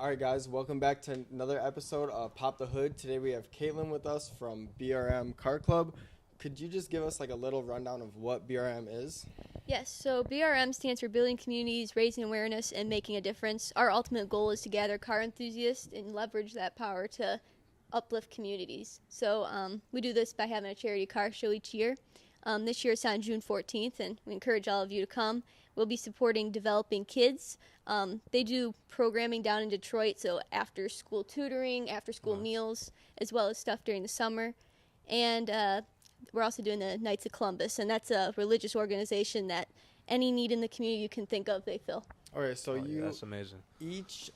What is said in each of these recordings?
All right, guys, welcome back to another episode of Pop the Hood. Today we have Katelynn with us from BRM Car Club. Could you just give us like a little rundown of what BRM is? Yes, so BRM stands for Building Communities, Raising Awareness, and Making a Difference. Our ultimate goal is to gather car enthusiasts and leverage that power to uplift communities. So we do this by having a charity car show each year. This year it's on June 14th, and we encourage all of you to come. We'll be supporting developing kids. They do programming down in Detroit, so after-school tutoring, after-school meals, as well as stuff during the summer. And we're also doing the Knights of Columbus, and that's a religious organization that any need in the community you can think of, they fill. All right, so that's amazing. Each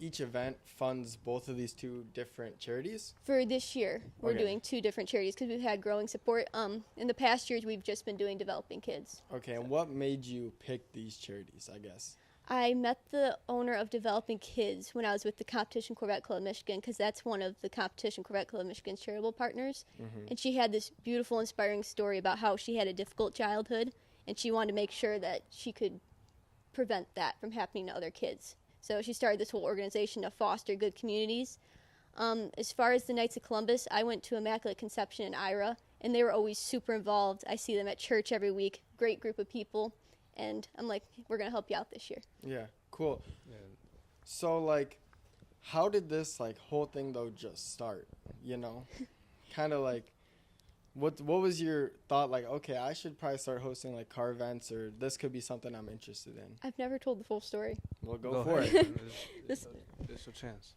event funds both of these two different charities? For this year, we're doing two different charities because we've had growing support. In the past years, we've just been doing developing kids. Okay, and what made you pick these charities, I guess? I met the owner of Developing Kids when I was with the Competition Corvette Club of Michigan, because that's one of the Competition Corvette Club of Michigan's charitable partners. Mm-hmm. And she had this beautiful, inspiring story about how she had a difficult childhood, and she wanted to make sure that she could prevent that from happening to other kids. So she started this whole organization to foster good communities. As far as the Knights of Columbus, I went to Immaculate Conception in Ira, and they were always super involved. I see them at church every week. Great group of people. And I'm like, we're going to help you out this year. Yeah, cool. Yeah. So, like, how did this, like, whole thing, though, just start, you know? Kind of like, what was your thought, like, okay, I should probably start hosting, like, car events, or this could be something I'm interested in? I've never told the full story. Well, go for it. There's a chance.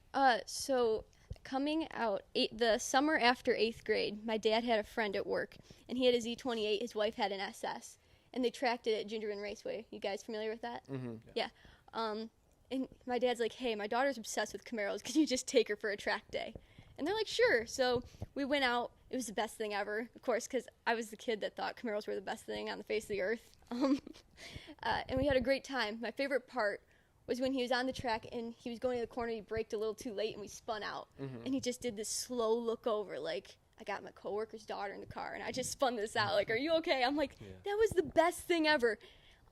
So coming out the summer after 8th grade, my dad had a friend at work, and he had his E28. His wife had an SS. And they tracked it at Gingerman Raceway. You guys familiar with that? Mm-hmm. Yeah. And my dad's like, hey, my daughter's obsessed with Camaros. Can you just take her for a track day? And they're like, sure. So we went out. It was the best thing ever, of course, because I was the kid that thought Camaros were the best thing on the face of the earth. And we had a great time. My favorite part was when he was on the track and he was going to the corner. He braked a little too late, and we spun out. Mm-hmm. And he just did this slow look over, like, I got my coworker's daughter in the car, and I just spun this out. Like, are you okay? I'm like, that was the best thing ever.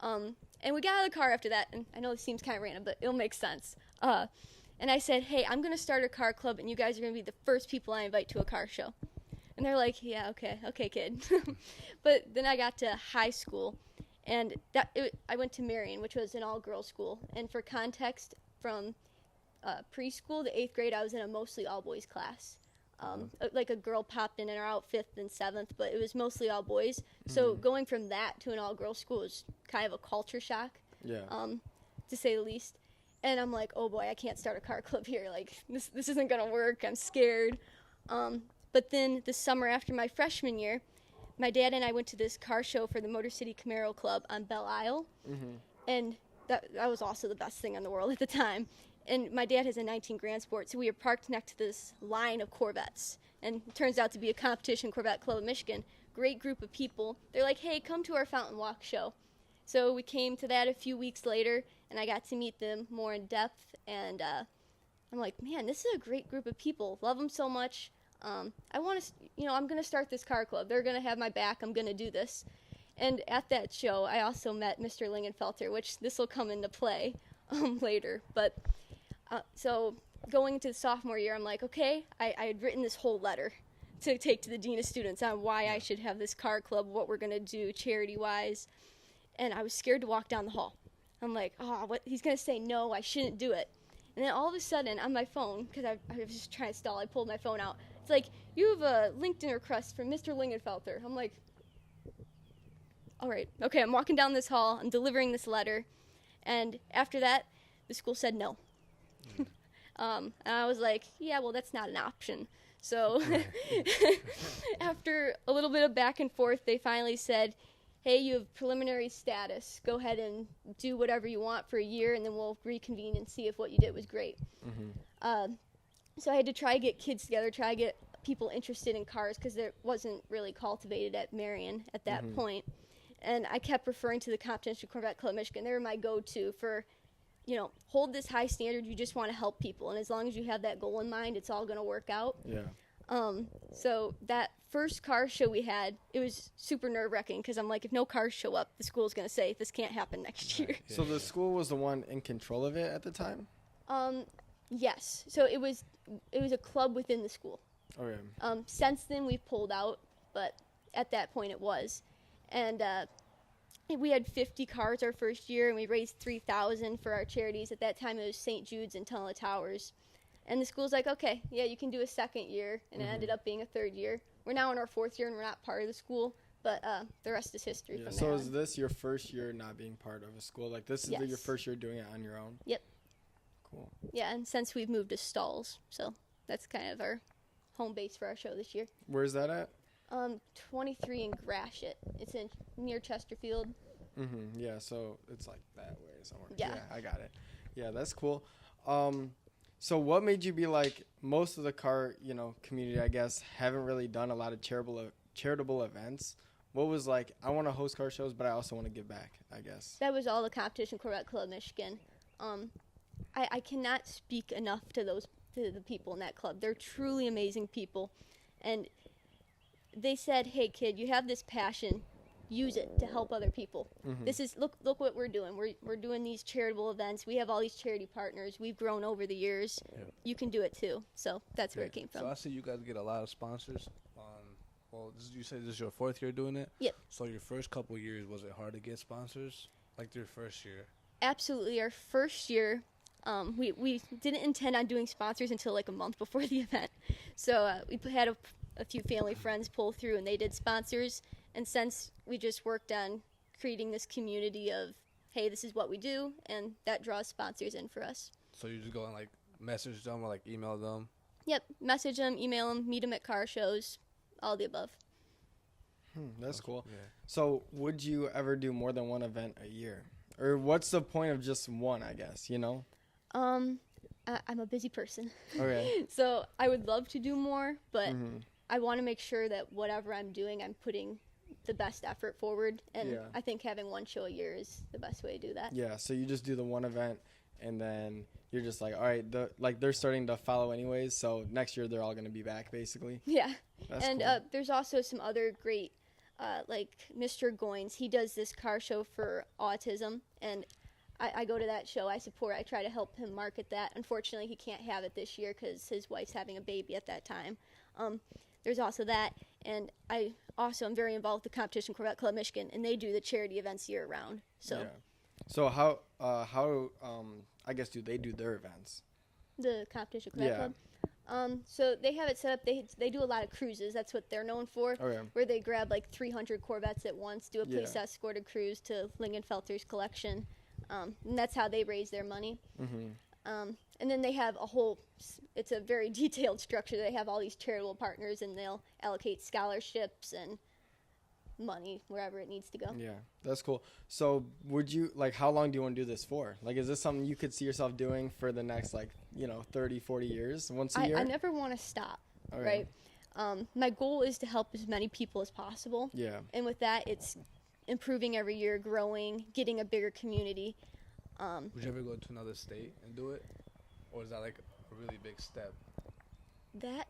And we got out of the car after that, and I know this seems kind of random, but it'll make sense. And I said, hey, I'm going to start a car club, and you guys are going to be the first people I invite to a car show. And they're like, yeah, okay, kid. But then I got to high school, and I went to Marion, which was an all-girls school. And for context, from preschool to 8th grade, I was in a mostly all-boys class. Like a girl popped in and out 5th and 7th, but it was mostly all boys. So going from that to an all-girls school was kind of a culture shock, to say the least. And I'm like, oh boy, I can't start a car club here. Like, this isn't going to work. I'm scared. But then the summer after my freshman year, my dad and I went to this car show for the Motor City Camaro Club on Belle Isle. Mm-hmm. And that was also the best thing in the world at the time. And my dad has a 19 Grand Sport, so we were parked next to this line of Corvettes. And it turns out to be a Competition Corvette Club of Michigan. Great group of people. They're like, hey, come to our Fountain Walk show. So we came to that a few weeks later, and I got to meet them more in depth. And I'm like, man, this is a great group of people. Love them so much. I want to, I'm going to start this car club. They're going to have my back. I'm going to do this. And at that show, I also met Mr. Lingenfelter, which this will come into play later. But so going into the sophomore year, I'm like, okay, I had written this whole letter to take to the dean of students on why I should have this car club, what we're going to do charity-wise. And I was scared to walk down the hall. I'm like, what? He's going to say no, I shouldn't do it. And then all of a sudden, on my phone, because I was just trying to stall, I pulled my phone out. It's like, you have a LinkedIn request from Mr. Lingenfelter. I'm like, all right, okay, I'm walking down this hall, I'm delivering this letter. And after that, the school said no. And I was like, yeah, well, that's not an option. So after a little bit of back and forth, they finally said, hey, you have preliminary status. Go ahead and do whatever you want for a year, and then we'll reconvene and see if what you did was great. Mm-hmm. So I had to try to get kids together, try to get people interested in cars, because it wasn't really cultivated at Marion at that point. And I kept referring to the Competition Corvette Club of Michigan. They were my go-to for, hold this high standard. You just want to help people. And as long as you have that goal in mind, it's all going to work out. Yeah. So that first car show we had, it was super nerve-wracking because I'm like, if no cars show up, the school's going to say this can't happen next year. So the school was the one in control of it at the time? Yes. So it was a club within the school. Okay. Since then we've pulled out, but at that point it was, and we had 50 cars our first year, and we raised $3,000 for our charities. At that time it was St. Jude's and Tunnel of Towers, and the school's like, okay, yeah, you can do a second year, and it ended up being a third year. We're now in our fourth year, and we're not part of the school, but the rest is history. Yeah. From So there is on. this your first year not being part of a school? Like this is Yes. your first year doing it on your own? Yep. Cool. Yeah, and since we've moved to Stalls, so that's kind of our home base for our show this year. Where's that at? 23 in Gratiot. It's in near Chesterfield. Mm-hmm. Yeah, so it's like that way somewhere. Yeah. I got it. Yeah, that's cool. So what made you be like, most of the car, community, I guess, haven't really done a lot of charitable events. What was like, I want to host car shows, but I also want to give back, I guess. That was all the Competition Corvette Club Michigan. I cannot speak enough to the people in that club. They're truly amazing people. And they said, hey, kid, you have this passion. Use it to help other people. Mm-hmm. This is look what we're doing. We're doing these charitable events. We have all these charity partners. We've grown over the years. Yeah. You can do it too. So that's where Yeah. it came from. So I see you guys get a lot of sponsors. Well, you said this is your fourth year doing it? Yep. So your first couple years, was it hard to get sponsors? Like your first year? Absolutely. Our first year, we didn't intend on doing sponsors until like a month before the event. So we had a few family friends pull through, and they did sponsors. And since we just worked on creating this community of, hey, this is what we do, and that draws sponsors in for us. So you just go and like message them or like email them? Yep, message them, email them, meet them at car shows, all the above. That's cool. Yeah. So would you ever do more than one event a year? Or what's the point of just one, I guess, I'm a busy person. Okay. So I would love to do more, but Mm-hmm. I want to make sure that whatever I'm doing, I'm putting the best effort forward. And Yeah. I think having one show a year is the best way to do that. Yeah, so you just do the one event, and then you're just like, all right, they're starting to follow anyways, so next year they're all going to be back, basically. Yeah. That's And cool. there's also some other great, like Mr. Goins. He does this car show for autism, and I go to that show. I try to help him market that. Unfortunately, he can't have it this year because his wife's having a baby at that time. There's also that, and I also am very involved with the Competition Corvette Club Michigan, and they do the charity events year round. So Yeah. So how I guess do they do their events? the Competition Corvette Yeah. Club. So they have it set up. They do a lot of cruises. That's what they're known for. Okay. Where they grab like 300 Corvettes at once, do a police Yeah. escorted cruise to Lingenfelter's collection, and that's how they raise their money. Mm-hmm. And then they have it's a very detailed structure. They have all these charitable partners, and they'll allocate scholarships and money wherever it needs to go. Yeah, that's cool. So would you, like, how long do you want to do this for? Like, is this something you could see yourself doing for the next, 30, 40 years, once a year? I never want to stop, Okay. right? My goal is to help as many people as possible. Yeah. And with that, it's improving every year, growing, getting a bigger community. Would you ever go to another state and do it? Or is that like a really big step? That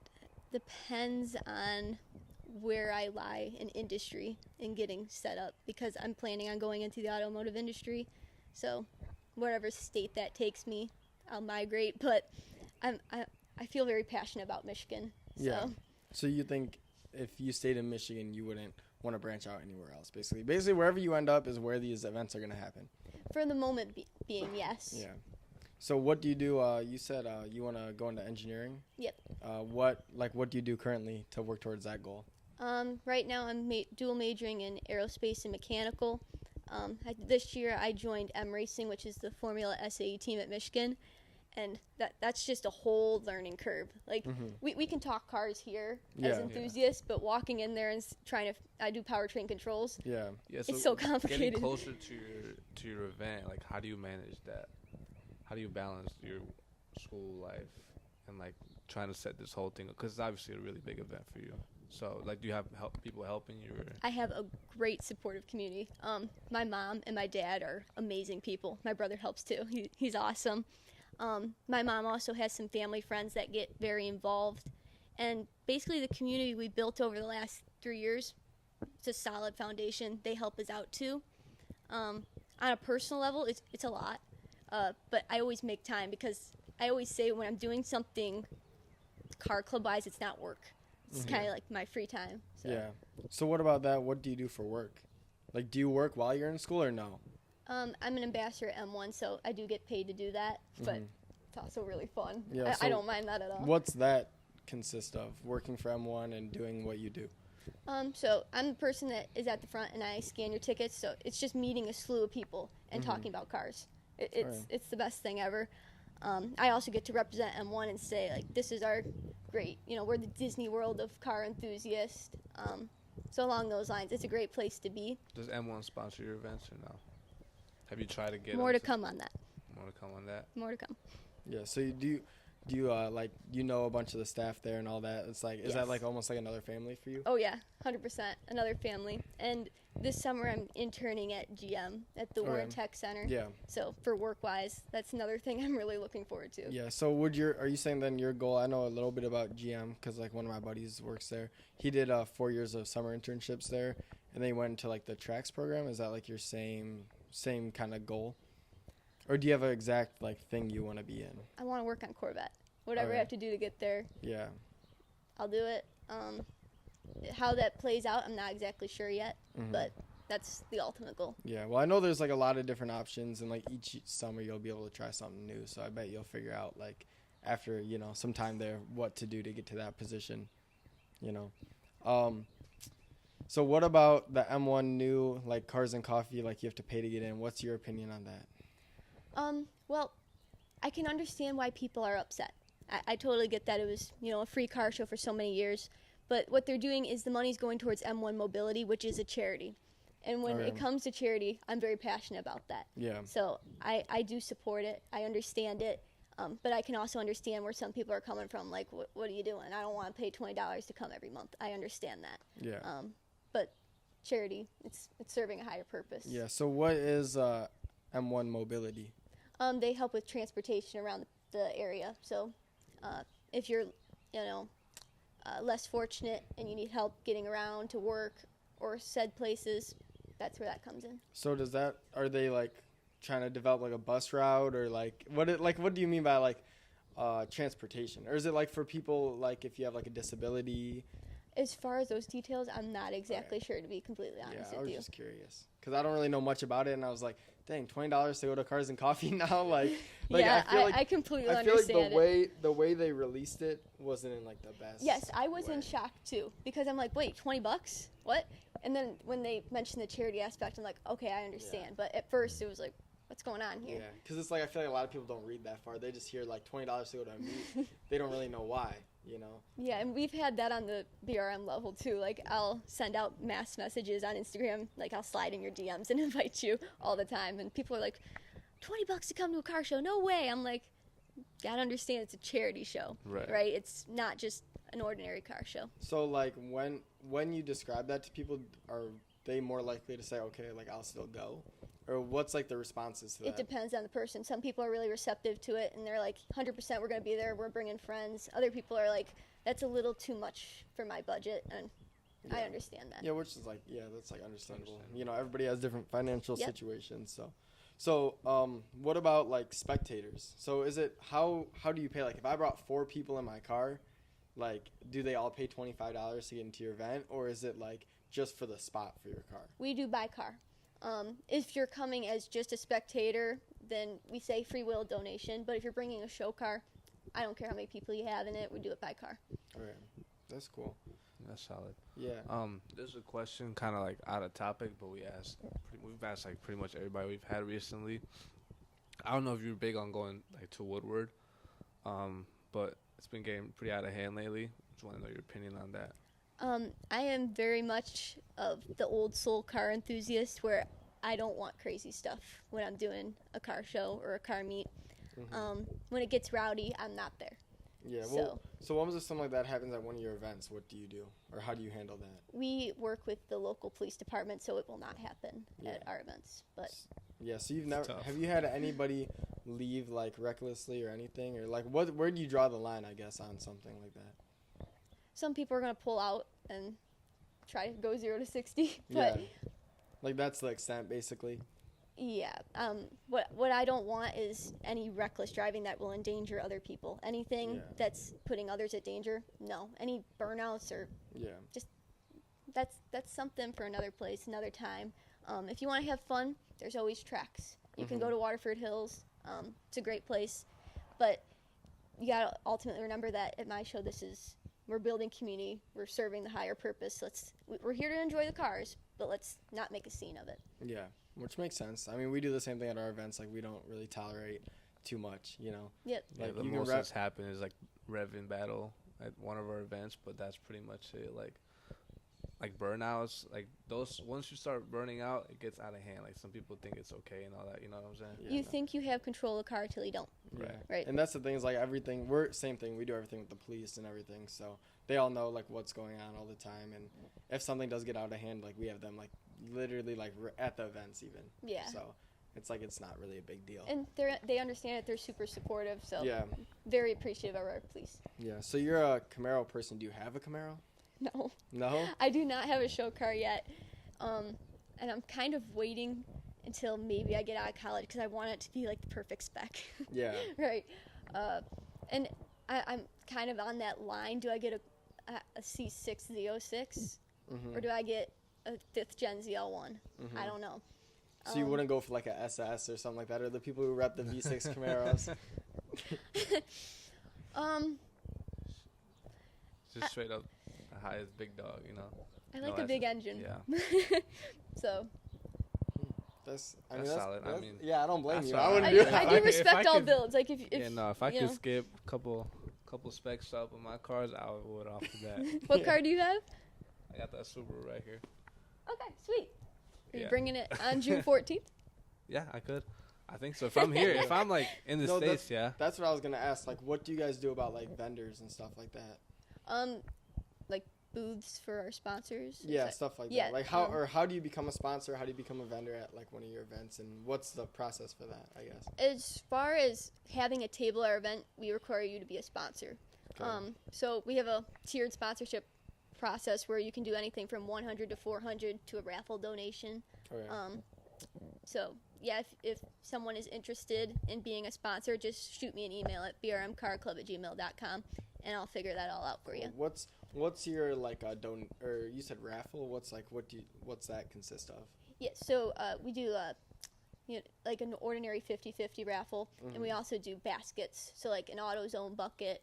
depends on where I lie in industry and getting set up, because I'm planning on going into the automotive industry. So whatever state that takes me, I'll migrate. But I feel very passionate about Michigan. So. Yeah. So you think if you stayed in Michigan, you wouldn't want to branch out anywhere else, basically? Basically, wherever you end up is where these events are going to happen. For the moment being, yes. Yeah. So what do you do? You said you want to go into engineering. Yep. What do you do currently to work towards that goal? Right now I'm dual majoring in aerospace and mechanical. This year I joined M Racing, which is the Formula SAE team at Michigan, and that's just a whole learning curve. Like we can talk cars here as Yeah. enthusiasts, but walking in there and I do powertrain controls. Yeah. Yeah, It's so complicated. Getting closer to your event, like how do you manage that? How do you balance your school life and like trying to set this whole thing up? Because it's obviously a really big event for you. So like, do you have people helping you? Or? I have a great supportive community. My mom and my dad are amazing people. My brother helps too. He's awesome. My mom also has some family friends that get very involved. And basically the community we built over the last 3 years, it's a solid foundation. They help us out too. On a personal level, it's a lot. But I always make time because I always say when I'm doing something car club wise, it's not work. It's kind of like my free time. So. Yeah. So what about that? What do you do for work? Like, do you work while you're in school or no? I'm an ambassador at M1, so I do get paid to do that, but it's also really fun. Yeah, I don't mind that at all. What's that consist of, working for M1 and doing what you do? So I'm the person that is at the front and I scan your tickets, so it's just meeting a slew of people and talking about cars. It's the best thing ever. I also get to represent M1 and say, like, this is our great, we're the Disney World of car enthusiasts. So along those lines, it's a great place to be. Does M1 sponsor your events or no? Have you tried to get more to come on that? More to come on that. More to come. Yeah. So do you like a bunch of the staff there and all that? It's like, is that like almost like another family for you? Oh yeah, 100%, another family. And this summer I'm interning at GM at the Warren Tech Center. Yeah. So for work wise, that's another thing I'm really looking forward to. Yeah. So are you saying then your goal? I know a little bit about GM because like one of my buddies works there. He did 4 years of summer internships there, and then he went into like the tracks program. Is that like your same kind of goal? Or do you have an exact like thing you want to be in? I want to work on Corvette. Whatever I have to do to get there. Yeah. I'll do it. How that plays out, I'm not exactly sure yet, but that's the ultimate goal. Yeah. Well, I know there's like a lot of different options, and like each summer you'll be able to try something new. So I bet you'll figure out like after some time there what to do to get to that position. So what about the M1 new like Cars and Coffee? Like you have to pay to get in. What's your opinion on that? Well, I can understand why people are upset. I totally get that it was, a free car show for so many years. But what they're doing is the money's going towards M1 Mobility, which is a charity. And when it comes to charity, I'm very passionate about that. Yeah. So I do support it. I understand it. But I can also understand where some people are coming from. Like, what are you doing? I don't want to pay $20 to come every month. I understand that. Yeah. But charity, it's serving a higher purpose. Yeah. So what is M1 Mobility? They help with transportation around the area. So if you're, less fortunate and you need help getting around to work or said places, that's where that comes in. So are they like trying to develop like a bus route or like what do you mean by like transportation? Or is it like for people like if you have like a disability? As far as those details, I'm not exactly sure, to be completely honest with you. Yeah, I was just curious because I don't really know much about it, and I was like, dang, $20 to go to Cars and Coffee now, yeah, I completely understand like the way they released it wasn't in like the best. Yes, I was in shock too because I'm like, wait, $20? What? And then when they mentioned the charity aspect, I'm like, okay, I understand. Yeah. But at first, it was like, what's going on here? Yeah, because it's like I feel like a lot of people don't read that far. They just hear like $20 to go to a meet. They don't really know why. Yeah, and we've had that on the BRM level too. Like, I'll send out mass messages on Instagram. Like, I'll slide in your DMs and invite you all the time. And people are like, $20 to come to a car show? No way. I'm like, gotta understand it's a charity show, right? It's not just an ordinary car show. So, like, when you describe that to people, are they more likely to say, okay, like, I'll still go? Or what's, like, the responses to that? It depends on the person. Some people are really receptive to it, and they're like, 100% we're going to be there, we're bringing friends. Other people are like, that's a little too much for my budget, and I understand that. Yeah, which is, like, that's, like, understandable. Everybody has different financial situations, So, what about, like, spectators? So, is it, how do you pay? Like, if I brought 4 people in my car, like, do they all pay $25 to get into your event, or is it, like, just for the spot for your car? We do by car. If you're coming as just a spectator, then we say free will donation. But if you're bringing a show car, I don't care how many people you have in it, we do it by car. All right. That's cool. That's solid. Yeah. There's a question kind of like out of topic, but we've asked like pretty much everybody we've had recently. I don't know if you're big on going like to Woodward, but it's been getting pretty out of hand lately. Just want to know your opinion on that. I am very much of the old soul car enthusiast where I don't want crazy stuff when I'm doing a car show or a car meet. When it gets rowdy, I'm not there. Yeah, well, so what was if something like that happens at one of your events? What do you do? Or how do you handle that? We work with the local police department, so it will not happen at our events. But yeah, so have you had anybody leave like recklessly or anything? Or like where do you draw the line, I guess, on something like that? Some people are going to pull out and try to go 0 to 60. But yeah. Like that's the extent, basically. Yeah. What I don't want is any reckless driving that will endanger other people. Anything that's putting others at danger. No. Any burnouts or that's something for another place, another time. If you want to have fun, there's always tracks. You can go to Waterford Hills. It's a great place, but you gotta ultimately remember that at my show, we're building community. We're serving the higher purpose. We're here to enjoy the cars, but let's not make a scene of it. Yeah, which makes sense. I mean, we do the same thing at our events. Like, we don't really tolerate too much, you know. Yep. Like, the most that's happened is like Rev-In battle at one of our events, but that's pretty much it. Like burnouts, like those, once you start burning out, it gets out of hand. Like, some people think it's okay and all that, you know what I'm saying? You think you have control of the car till you don't. Right. And that's the thing, is like everything, same thing. We do everything with the police and everything, so they all know like what's going on all the time. And if something does get out of hand, like we have them like literally like at the events even. Yeah. So it's like, it's not really a big deal. And they understand it. They're super supportive. So yeah, very appreciative of our police. Yeah. So you're a Camaro person. Do you have a Camaro? No. No? I do not have a show car yet. And I'm kind of waiting until maybe I get out of college because I want it to be like the perfect spec. Yeah. Right. And I'm kind of on that line. Do I get a C6 Z06 or do I get a 5th gen ZL1? I don't know. So you wouldn't go for like a SS or something like that, or the people who rep the V6 Camaros? Just straight up the highest big dog, you know. I like a big engine. Yeah. So. That's solid. I mean, yeah, I don't blame you. Solid. I wouldn't do that. I do respect all builds. Like if if I could skip a couple specs up on my cars, I would off the bat. What car do you have? I got that Subaru right here. Okay, sweet. Are you bringing it on June 14th? Yeah, I could. I think so. If I'm here, if I'm like in the States, That's what I was gonna ask. Like, what do you guys do about like vendors and stuff like that? Like booths for our sponsors. Yeah, stuff like that. Like how do you become a sponsor? How do you become a vendor at like one of your events? And what's the process for that? I guess. As far as having a table at our event, we require you to be a sponsor. Okay. So we have a tiered sponsorship process where you can do anything from 100 to 400 to a raffle donation. Okay. So yeah, if someone is interested in being a sponsor, just shoot me an email at brmcarclub@gmail.com and I'll figure that all out for you. What's your like or you said raffle? What's that consist of? Yeah, so we do like an ordinary 50-50 raffle, and we also do baskets. So like an AutoZone bucket,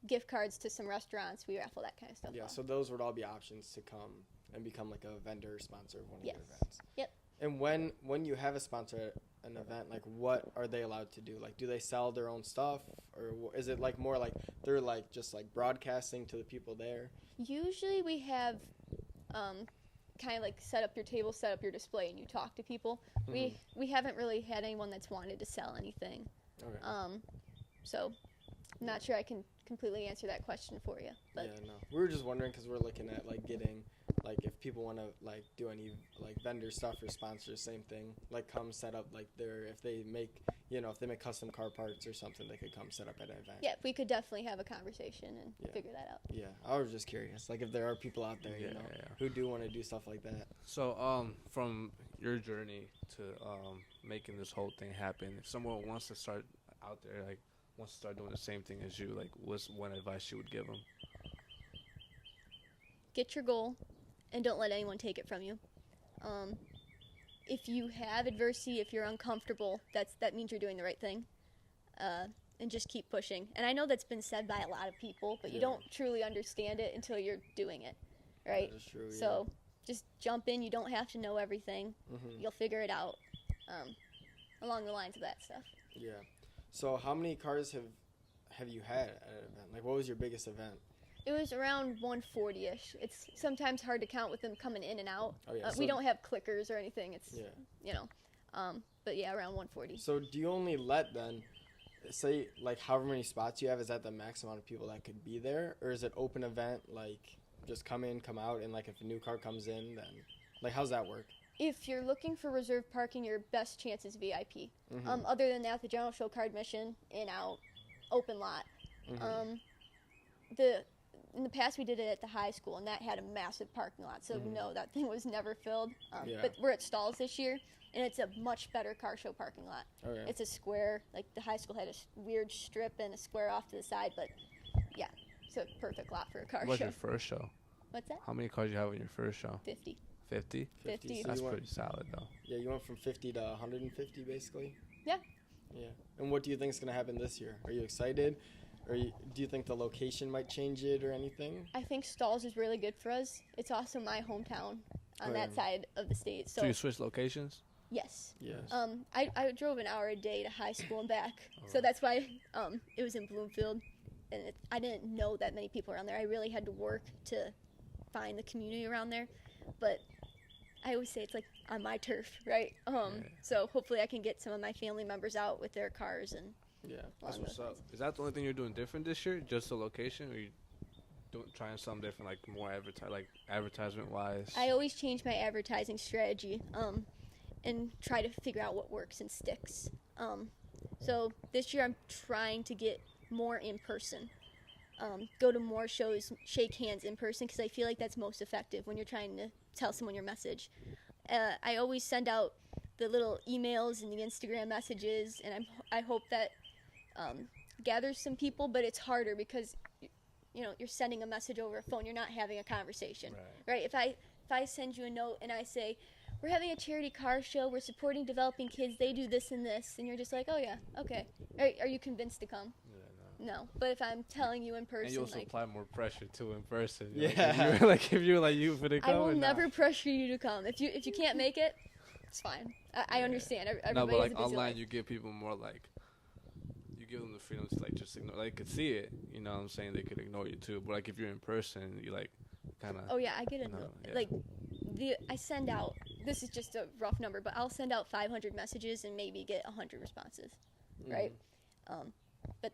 gift cards to some restaurants. We raffle that kind of stuff. Yeah, off. so those would all be options to come and become like a vendor sponsor of one of your events. Yep. And when you have a sponsor at an event, like what are they allowed to do? Like, do they sell their own stuff, or is it like more like they're like just like broadcasting to the people there? Usually we have kind of like set up your table, set up your display, and you talk to people. We haven't really had anyone that's wanted to sell anything. Okay. So I'm not sure I can completely answer that question for you. But yeah, no. We were just wondering because we're looking at like getting like if people want to like do any like vendor stuff or sponsors, same thing. Like come set up like if they make custom car parts or something, they could come set up at an event. Yeah, we could definitely have a conversation and figure that out. Yeah, I was just curious, like if there are people out there, who do want to do stuff like that. So, from your journey to making this whole thing happen, if someone wants to start out there, like wants to start doing the same thing as you, like what's one advice you would give them? Get your goal, and don't let anyone take it from you. If you have adversity, if you're uncomfortable, that means you're doing the right thing. And just keep pushing. And I know that's been said by a lot of people, but you don't truly understand it until you're doing it, right? That is true, so just jump in. You don't have to know everything. You'll figure it out along the lines of that stuff. Yeah. So how many cars have you had at an event? Like, what was your biggest event? It was around 140-ish. It's sometimes hard to count with them coming in and out. Oh, yeah. We don't have clickers or anything. It's, but yeah, around 140. So do you only let then, say, like, however many spots you have, is that the max amount of people that could be there? Or is it open event, like, just come in, come out, and, like, if a new car comes in, then, like, how's that work? If you're looking for reserved parking, your best chance is VIP. Other than that, the general show car admission, in, out, open lot. in the past we did it at the high school, and that had a massive parking lot, so no, that thing was never filled. Yeah. But we're at Stalls this year, and it's a much better car show parking lot. Okay. It's a square, like the high school had a weird strip and a square off to the side, but yeah, it's a perfect lot for a car What's show. your first show? What's that? How many cars you have in your first show? 50. 50? 50. So That's you went, pretty solid, though. yeah, you went from 50 to 150 basically. Yeah. Yeah. And what do you think is going to happen this year? Are you excited? Or do you think the location might change it or anything? I think Stalls is really good for us. It's also my hometown on that side of the state. So you switched locations? Yes. Yes. I drove an hour a day to high school and back, so that's why it was in Bloomfield, and I didn't know that many people around there. I really had to work to find the community around there, but I always say it's like on my turf, right? So hopefully I can get some of my family members out with their cars and. Yeah. That's what's up. Is that the only thing you're doing different this year? Just the location, or you trying something different, like more advertisement wise? I always change my advertising strategy, and try to figure out what works and sticks. So this year I'm trying to get more in person. Go to more shows, shake hands in person, because I feel like that's most effective when you're trying to tell someone your message. I always send out the little emails and the Instagram messages, and I hope that gathers some people, but it's harder because you're sending a message over a phone. You're not having a conversation, right? If I send you a note and I say, we're having a charity car show, we're supporting developing kids, they do this and this, and you're just like, oh yeah, okay. Are you convinced to come? No. But if I'm telling you in person, and you also apply more pressure too in person. Yeah. If you're like you for the come. I will never pressure you to come. If you can't make it, it's fine. I understand. Everybody no, but like has a busy online, life. you give people more like. You give them the freedom to like just ignore. They could see it, you know what I'm saying? They could ignore you too. But like if you're in person, you like kind of. Oh yeah, I get it. Like I send out. This is just a rough number, but I'll send out 500 messages and maybe get 100 responses, right? But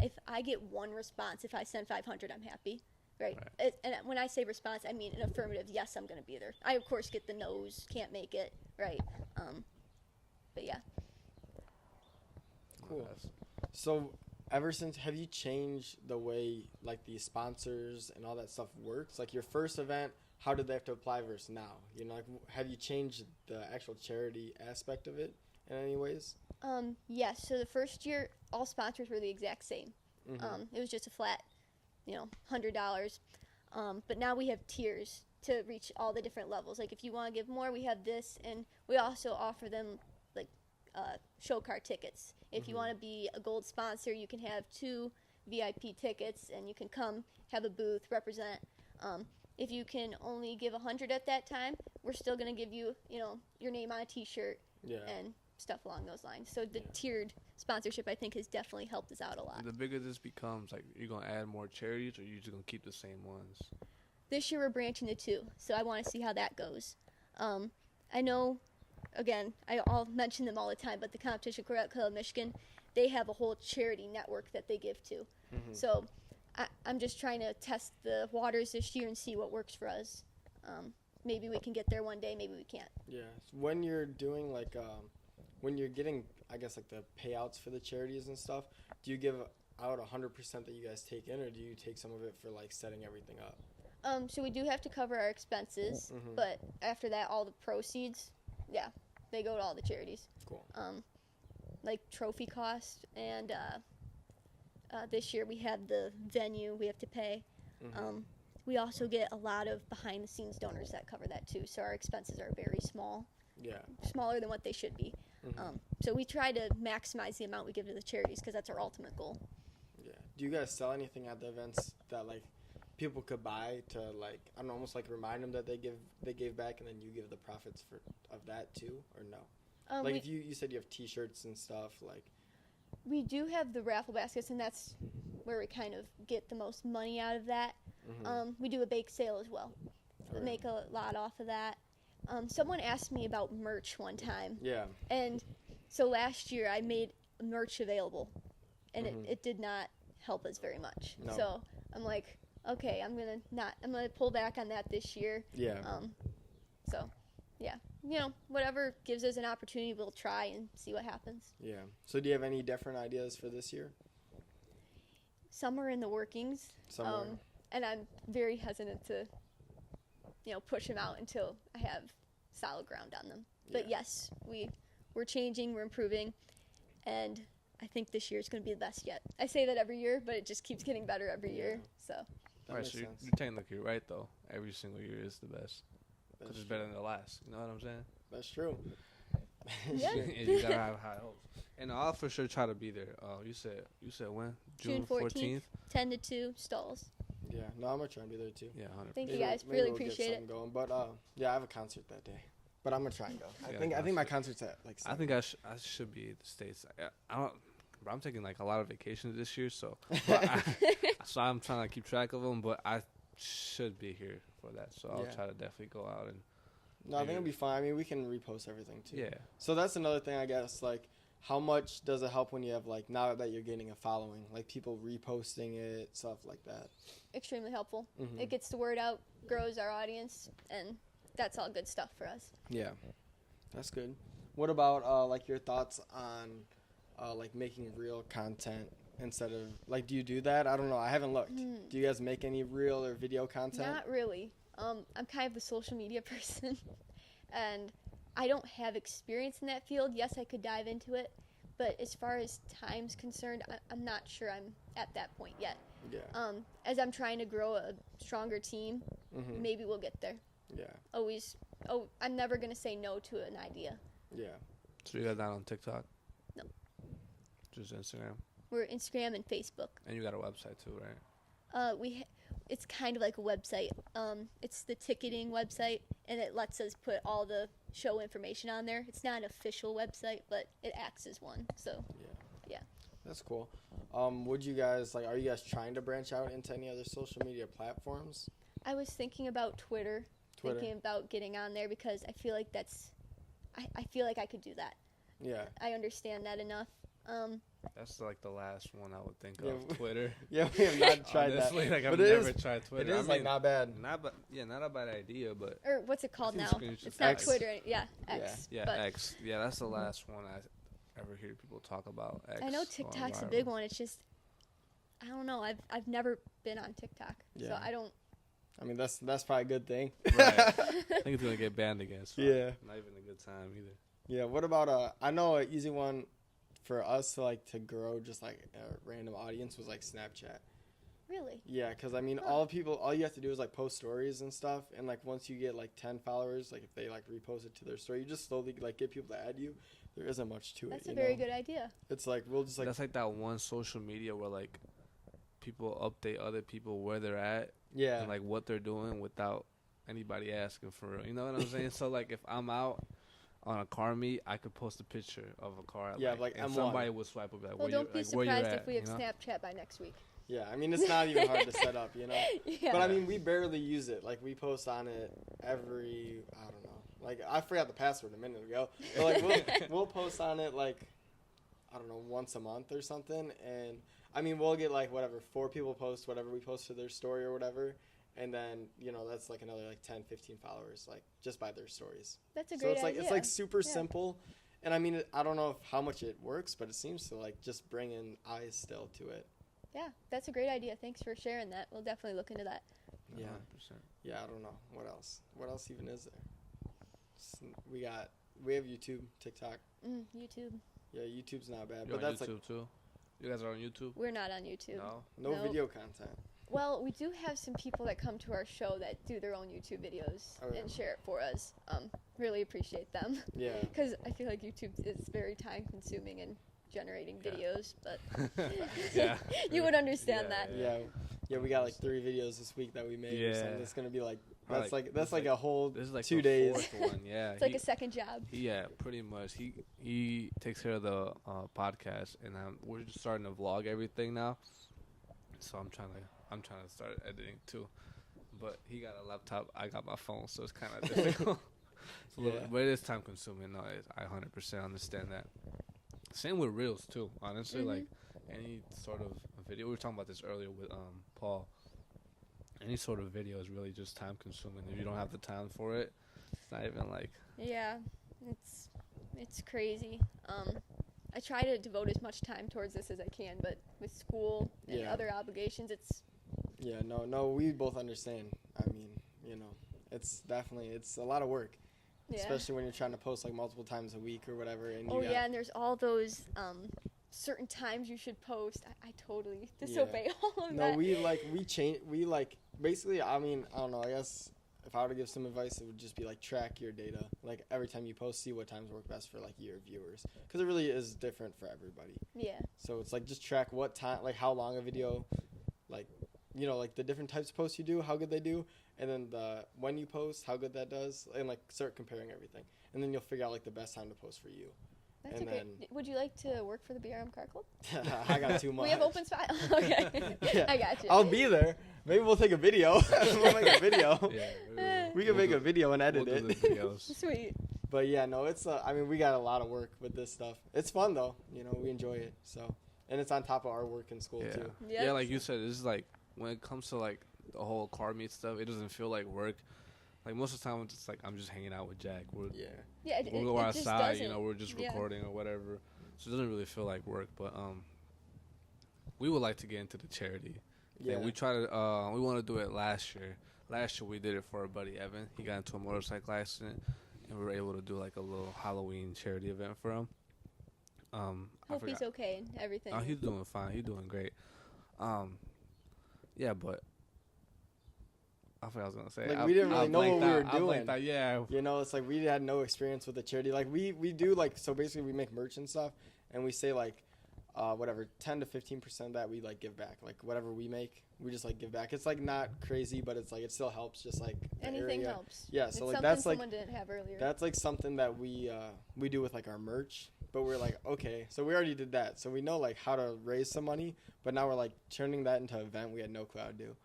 if I get one response, if I send 500, I'm happy, right? And when I say response, I mean an affirmative. Yes, I'm going to be there. I of course get the no's, can't make it, right? But yeah. Cool. So, ever since, have you changed the way, like, the sponsors and all that stuff works? Like, your first event, how did they have to apply versus now? Like, have you changed the actual charity aspect of it in any ways? Yes. So the first year, all sponsors were the exact same. It was just a flat, $100. But now we have tiers to reach all the different levels. Like, if you want to give more, we have this, and we also offer them, like, show car tickets. If you want to be a gold sponsor, you can have 2 VIP tickets, and you can come, have a booth, represent. If you can only give 100 at that time, we're still going to give you, your name on a T-shirt and stuff along those lines. So the tiered sponsorship, I think, has definitely helped us out a lot. The bigger this becomes, like, you're going to add more charities, or you're just going to keep the same ones? This year we're branching to 2, so I want to see how that goes. I know... Again, I'll mention them all the time, but the Competition Car Club of Michigan, they have a whole charity network that they give to. So I'm just trying to test the waters this year and see what works for us. Maybe we can get there one day, maybe we can't. Yeah. So when you're doing, like, when you're getting, I guess, like, the payouts for the charities and stuff, do you give out 100% that you guys take in, or do you take some of it for, like, setting everything up? So we do have to cover our expenses, but after that, all the proceeds... Yeah, they go to all the charities. Cool. Like trophy cost, and this year we have the venue we have to pay. We also get a lot of behind-the-scenes donors that cover that too, so our expenses are very small. Yeah. Smaller than what they should be. So we try to maximize the amount we give to the charities because that's our ultimate goal. Yeah. Do you guys sell anything at the events that, like, people could buy to, like, I don't know, almost like remind them that they gave back, and then you give the profits of that too, or no? Like, if you said you have T-shirts and stuff, like. We do have the raffle baskets, and that's where we kind of get the most money out of that. We do a bake sale as well. We make a lot off of that. Someone asked me about merch one time. Yeah. And so last year I made merch available, and it did not help us very much. No. So I'm like, okay, I'm gonna pull back on that this year. Yeah. So, yeah, whatever gives us an opportunity, we'll try and see what happens. Yeah. So do you have any different ideas for this year? Some are in the workings. Some are. and I'm very hesitant to, push them out until I have solid ground on them. But yes, we're changing, we're improving, and I think this year is going to be the best yet. I say that every year, but it just keeps getting better every year. So. All right, so you're technically right, though. Every single year is the best. Because it's better than the last. You know what I'm saying? That's true. Yeah. You got to have high hopes. And I'll for sure try to be there. You said when? June 14th, 10 to 2, stalls. Yeah, no, I'm going to try and be there, too. Yeah, 100%. Thank you, guys. Really appreciate it. Going. But, I have a concert that day. But I'm going to try and go. I think my concert's at, like, 7. I think I should be at the States. I'm taking, like, a lot of vacations this year, so so I'm trying to keep track of them, but I should be here for that, so I'll try to definitely go out and. No, I think it'll be fine. I mean, we can repost everything too. Yeah. So that's another thing, I guess. Like, how much does it help when you have, like, now that you're getting a following, like people reposting it, stuff like that? Extremely helpful. Mm-hmm. It gets the word out, grows our audience, and that's all good stuff for us. Yeah, that's good. What about like your thoughts on like making real content instead of like, do you do that? I don't know. I haven't looked. Do you guys make any real or video content? Not really. I'm kind of a social media person, and I don't have experience in that field. Yes, I could dive into it, but as far as time's concerned, I'm not sure I'm at that point yet. Yeah. As I'm trying to grow a stronger team, maybe we'll get there. Yeah. I'm never going to say no to an idea. Yeah. So you got that on TikTok? No. Just Instagram? We're Instagram and Facebook. And you got a website too, right? It's kind of like a website. It's the ticketing website, and it lets us put all the show information on there. It's not an official website, but it acts as one. So, yeah. That's cool. Would you guys, like, are you guys trying to branch out into any other social media platforms? I was thinking about Twitter. Thinking about getting on there because I feel like I feel like I could do that. Yeah. I understand that enough. That's like the last one I would think of. Twitter. Yeah, we have not tried that. Like I've never tried Twitter. It is like not bad. Not a bad idea, but. Or what's it called now? It's not X. Twitter. Yeah, X. Yeah, X. Yeah, that's the last one I ever hear people talk about. X. I know TikTok's a big one. It's just, I don't know. I've never been on TikTok, so I don't. I mean, that's probably a good thing. Right. I think it's gonna get banned again. So yeah. Not even a good time either. Yeah. What about I know an easy one for us to grow just like a random audience was like Snapchat. Really? Yeah, because I mean, all you have to do is like post stories and stuff, and like once you get like 10 followers, like if they like repost it to their story, you just slowly like get people to add you. There isn't much to it. That's a very good idea. It's like we'll just like that's like that one social media where like people update other people where they're at. Yeah. And like what they're doing without anybody asking for real. You know what I'm saying? So like if I'm out on a car meet, I could post a picture of a car. Like and M1. somebody will swipe up like, well, don't be where you're surprised at, if we have Snapchat by next week. Yeah, I mean, it's not even hard to set up, you know? Yeah. But I mean, we barely use it. Like, we post on it every, I don't know. Like, I forgot the password a minute ago. But like, we'll post on it, like, I don't know, once a month or something. And, I mean, we'll get, like, whatever, 4 people post whatever we post to their story or whatever. And then, you know, that's, like, another, like, 10, 15 followers, like, just by their stories. That's a great idea. It's, like, super simple. And, I mean, I don't know how much it works, but it seems to, like, just bring in eyes still to it. Yeah, that's a great idea. Thanks for sharing that. We'll definitely look into that. Yeah. 100%. Yeah, I don't know. What else? What else even is there? We have YouTube, TikTok. YouTube. Yeah, YouTube's not bad. You're but on that's YouTube too? You guys are on YouTube? We're not on YouTube. No video content. Well, we do have some people that come to our show that do their own YouTube videos and share it for us. Really appreciate them. Yeah. Because I feel like YouTube is very time consuming and generating videos, but you would understand that. Yeah, we got like 3 videos this week that we made or something. It's gonna be like that's like a whole this is like 2 the days. 4th one. Yeah, it's like a second job. Yeah, pretty much. He takes care of the podcast, and we're just starting to vlog everything now. So I'm trying to start editing too, but he got a laptop, I got my phone, so it's kind of difficult. But it is time consuming. No, I 100% understand that. Same with reels too. Honestly, like any sort of video. We were talking about this earlier with Paul. Any sort of video is really just time consuming. If you don't have the time for it, it's not even like. Yeah, it's crazy. I try to devote as much time towards this as I can, but with school and other obligations, it's Yeah, no, we both understand. I mean, it's a lot of work, Yeah. especially when you're trying to post like multiple times a week or whatever. And Oh yeah, and there's all those certain times you should post. I totally disobey all of No, that. we basically, I mean, I don't know, I guess if I were to give some advice, it would just be like track your data. Like every time you post, see what times work best for like your viewers, because it really is different for everybody. Yeah. So it's like just track what time, like how long a video, like like the different types of posts you do, how good they do, and then when you post, how good that does, and like start comparing everything, and then you'll figure out like the best time to post for you. That's And okay. Would you like to work for the BRM Car Club? I got too much. We have open spot. Okay. Yeah. I got you. I'll be there. Maybe we'll take a video. We'll make a video. Yeah, We can make a video and edit we'll do it. the videos. Sweet. But yeah, no, it's I mean, we got a lot of work with this stuff. It's fun though. We enjoy it. So, and it's on top of our work in school Yeah. too. Yep. Yeah, like you said, this is like when it comes to like the whole car meet stuff, it doesn't feel like work. Like most of the time, it's just like I'm just hanging out with Jack. Yeah. Yeah. We'll go it just outside, doesn't. we're just Yeah. recording or whatever. So it doesn't really feel like work. But we would like to get into the charity. Yeah. And we try to. We want to do it last year. Last year we did it for our buddy Evan. He got into a motorcycle accident, and we were able to do like a little Halloween charity event for him. Hope he's okay and everything. Oh, he's doing fine. He's doing great. Yeah, but I forgot what I was gonna say. Like, we didn't really know what we were doing. Yeah. It's like we had no experience with the charity. Like we do like, so basically we make merch and stuff, and we say like whatever 10 to 15% of that we like give back. Like whatever we make, we just like give back. It's like not crazy, but it's like it still helps. Just like the Anything area. helps. Yeah, It's so like something that's like someone didn't have earlier. that's like something that we do with like our merch. But we're like, okay, so we already did that, so we know like how to raise some money. But now we're like turning that into an event we had no clue how to do.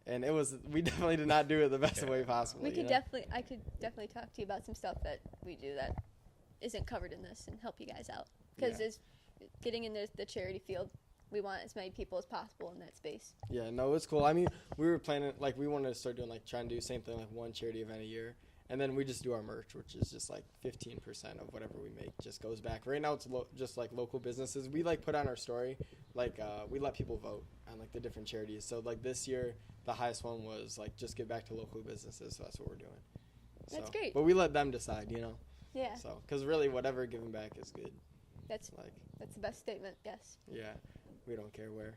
And we definitely did not do it the best way possible. I could definitely talk to you about some stuff that we do that isn't covered in this and help you guys out. Because it's getting in the charity field, we want as many people as possible in that space. Yeah, no, it's cool. I mean, we were planning, like, we wanted to start doing, like, trying to do the same thing, like, one charity event a year. And then we just do our merch, which is just, like, 15% of whatever we make just goes back. Right now, it's just, like, local businesses. We, like, put on our story, like, we let people vote on, like, the different charities. So, like, this year, the highest one was, like, just give back to local businesses. So that's what we're doing. That's great. But we let them decide, Yeah. So, because really, whatever giving back is good. That's the best statement, yes. Yeah. We don't care where.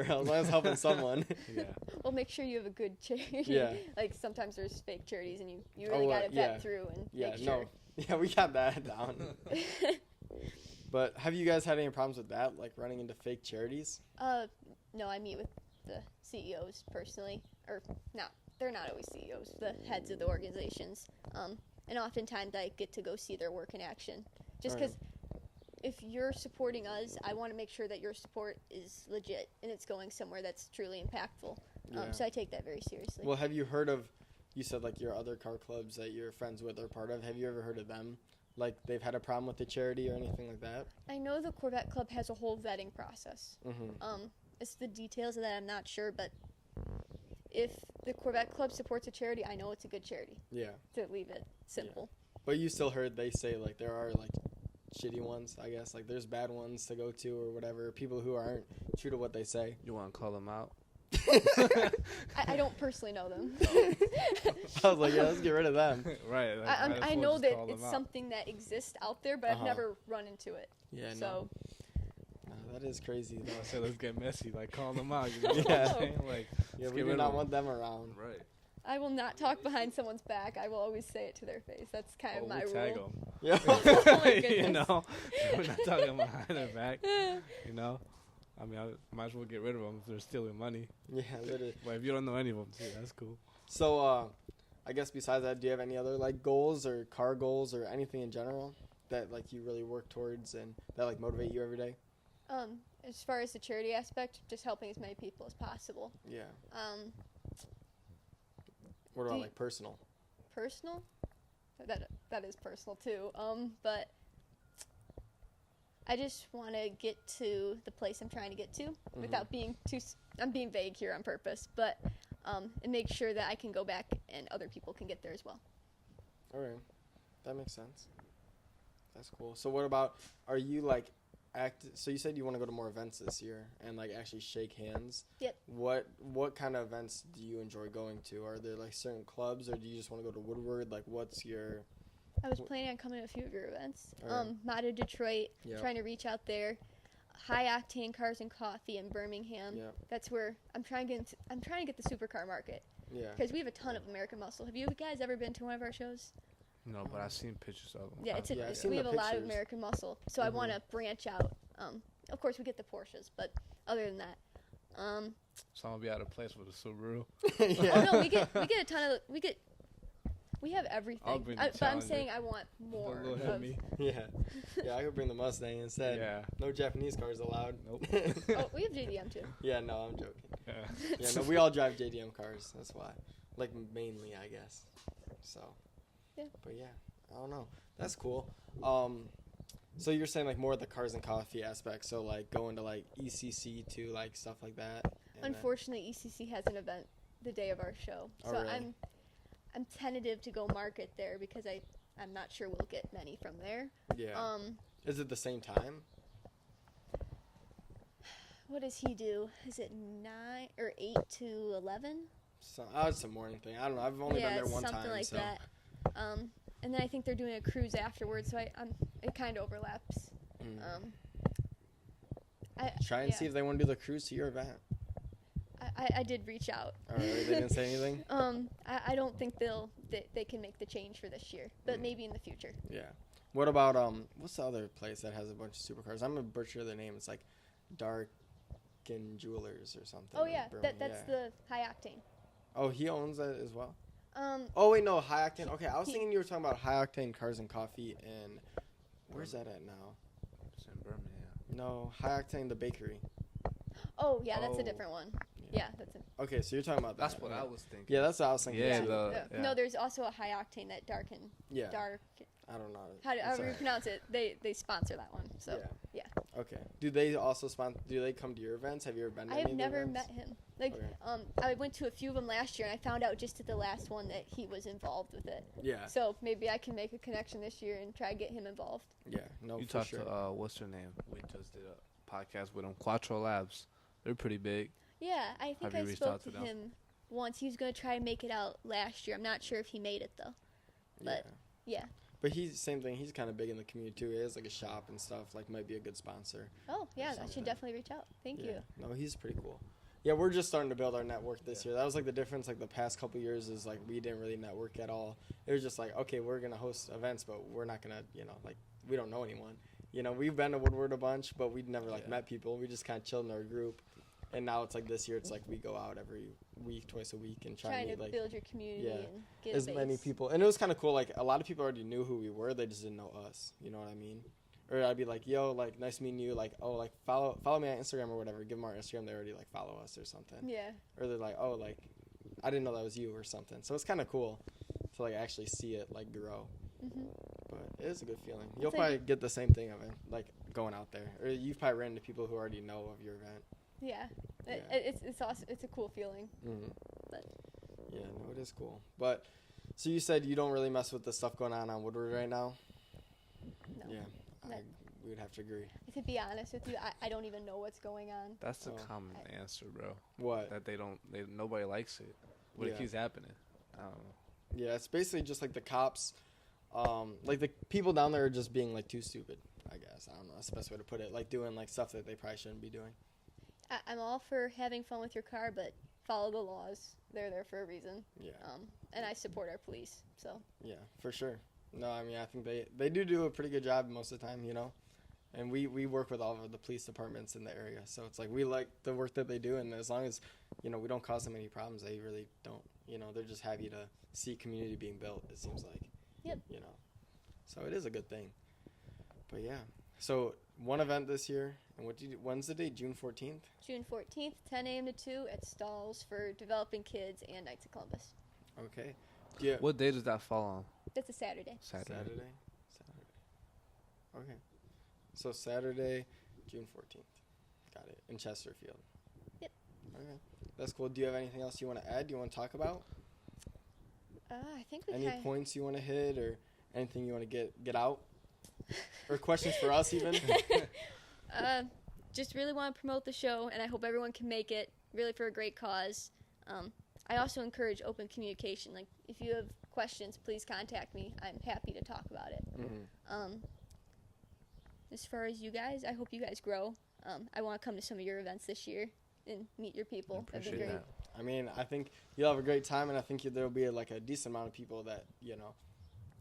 As long as helping someone. Yeah. Well, make sure you have a good charity. Yeah. Like, sometimes there's fake charities, and you really got to vet through and make sure. Yeah, we got that down. But have you guys had any problems with that, like running into fake charities? No, I meet with the CEOs personally. Or, no, they're not always CEOs, the heads of the organizations. And oftentimes I get to go see their work in action. Just because if you're supporting us, I want to make sure that your support is legit and it's going somewhere that's truly impactful. So I take that very seriously. Well, have you heard of, you said like your other car clubs that you're friends with or part of, have you ever heard of them? Like they've had a problem with the charity or anything like that? I know the Corvette Club has a whole vetting process. Mm-hmm. It's the details of that I'm not sure, but if the Corvette Club supports a charity, I know it's a good charity. Yeah. To leave it simple. Yeah. But you still heard they say like there are like shitty ones, I guess. Like there's bad ones to go to or whatever. People who aren't true to what they say. You want to call them out? I don't personally know them. I was like, yeah, let's get rid of them. Right. Like, I know that it's something that exists out there, but I've never run into it. Yeah, so. No, that is crazy. Though. I said let's get messy, like call them out. You know Yeah. what I'm saying? Like, Yeah, we do not want them around. Right. I will not talk behind someone's back. I will always say it to their face. That's kind of my tag rule. them. Yeah. Oh my You goodness. know, we're not talking behind their back. You know, I mean, I might as well get rid of them if they're stealing money. Yeah, literally. But if you don't know any of them, too, that's cool. So, I guess besides that, do you have any other like goals or car goals or anything in general that like you really work towards and that like motivate you every day? As far as the charity aspect, just helping as many people as possible. Yeah. What about like personal? Personal? That is personal too. But I just want to get to the place I'm trying to get to without being too. I'm being vague here on purpose, but and make sure that I can go back and other people can get there as well. All right, that makes sense. That's cool. So what about? Are you like So you said you want to go to more events this year and like actually shake hands. Yep. What kind of events do you enjoy going to? Are there like certain clubs, or do you just want to go to Woodward? Like, what's your? I was planning on coming to a few of your events. Alright. Modded Detroit, Yep. trying to reach out there. High Octane Cars and Coffee in Birmingham. Yep. That's where I'm trying to get the supercar market, Yeah. because we have a ton of American muscle. Have you guys ever been to one of our shows? No, but I've seen pictures of them. Yeah, I've seen we the have a lot of pictures. American muscle, so I Mhm. want to branch out. Of course, we get the Porsches, but other than that, So I'm gonna be out of place with a Subaru. Yeah. oh no, we get a ton of we have everything. I'll bring the But I'm Challenger. saying I want more. The little of- Hemi. Yeah. Yeah, I could bring the Mustang instead. Yeah. No Japanese cars allowed. Nope. oh, we have JDM too. Yeah, no, I'm joking. Yeah. Yeah, no, we all drive JDM cars. That's why. Like, mainly, I guess. So. Yeah. But yeah, I don't know. That's cool. So you're saying like more of the cars and coffee aspect. So like going to like ECC to like stuff like that. and then- Unfortunately, ECC has an event the day of our show, Oh, so really? I'm tentative to go market there because I'm not sure we'll get many from there. Yeah. Is it the same time? What does he do? Is it 9 or 8 to 11? So, it's a morning thing. I don't know. I've only been there it's one something time. like so. that. And then I think they're doing a cruise afterwards, so it kind of overlaps. Mm. I Try and yeah. see if they want to do the cruise to your event. I did reach out. All right, they didn't say anything. I don't think they can make the change for this year, but maybe in the future. Yeah. What about what's the other place that has a bunch of supercars? I'm gonna butcher the name. It's like Dark and Jewelers or something. Oh in yeah, Birmingham. that's the High Octane. Oh, he owns that as well. Oh wait, no, High Octane. Okay, I was thinking you were talking about High Octane Cars and Coffee, and where's that at now? It's in Birmingham. No, High Octane the bakery. Oh yeah, that's Oh. a different one. Yeah. Yeah, that's it. Okay, so you're talking about that. That's what right? I was thinking. Yeah, that's what I was thinking. Yeah, too. yeah. No, there's also a High Octane that Dark Yeah. I don't know. however you pronounce it. They sponsor that one. So yeah. Okay. Do they also sponsor? Do they come to your events? Have you ever been to I any have of the never events? met him. Like, Okay. I went to a few of them last year, and I found out just at the last one that he was involved with it. Yeah. So maybe I can make a connection this year and try to get him involved. Yeah. No, You for talked sure. to what's her name? We just did a podcast with them. Quattro Labs. They're pretty big. Yeah, I think Have you I reached spoke out to to them? him once. He was going to try and make it out last year. I'm not sure if he made it, though. But, yeah. But he's same thing. He's kind of big in the community too. He has like a shop and stuff. Like might be a good sponsor. Oh, yeah, I something. should definitely reach out. Thank Yeah. you. No, he's pretty cool. Yeah, we're just starting to build our network this year. That was like the difference. Like the past couple years is like we didn't really network at all. It was just like, okay, we're gonna host events, but we're not gonna, like we don't know anyone. We've been to Woodward a bunch, but we'd never like met people. We just kind of chilled in our group. And now it's like this year, it's like we go out every week, twice a week, and try Trying and meet to like build your community yeah, and get as a base. many people. And it was kind of cool. Like a lot of people already knew who we were. They just didn't know us. You know what I mean? Or I'd be like, yo, like nice meeting you. Like, oh, like follow me on Instagram or whatever. Give them our Instagram. They already like follow us or something. Yeah. Or they're like, oh, like I didn't know that was you or something. So it's kind of cool to like actually see it like grow. hmm But it is a good feeling. You'll like- probably get the same thing of it, like going out there. Or you've probably ran into people who already know of your event. Yeah. Yeah. It's awesome. It's a cool feeling. Mm-hmm. But Yeah, no, it is cool. But so you said you don't really mess with the stuff going on Woodward right now. no. Yeah, No. we would have to agree. To be honest with you, I don't even know what's going on. That's the Oh. common answer, bro. What? That nobody likes it. But Yeah. it keeps happening. I don't know. Yeah, it's basically just like the cops, like the people down there are just being like too stupid. I guess I don't know. That's the best way to put it. Like doing like stuff that they probably shouldn't be doing. I'm all for having fun with your car, but follow the laws. They're there for a reason. Yeah. And I support our police. So Yeah, for sure. No, I mean I think they do a pretty good job most of the time, And we work with all of the police departments in the area, so it's like we like the work that they do, and as long as we don't cause them any problems, they really don't. They're just happy to see community being built. It seems like. Yep. So it is a good thing. But yeah, so one event this year, and when's the date? June 14th. June 14th, 10 a.m. to 2 at Stalls for Developing Kids and Knights of Columbus. Okay. Yeah. What day does that fall on? That's a Saturday. Saturday. Okay. So Saturday, June 14th. Got it. In Chesterfield. Yep. Okay. That's cool. Do you have anything else you want to add? Do you want to talk about? I think we Any kind points you want to hit or anything you want to get out? Or questions for us even? Just really want to promote the show, and I hope everyone can make it, really for a great cause. I also encourage open communication. Like, if you have questions, please contact me. I'm happy to talk about it. Mm-hmm. As far as you guys, I hope you guys grow. I want to come to some of your events this year and meet your people. That'd be great. That. I mean, I think you'll have a great time, and I think there'll be like a decent amount of people that, you know,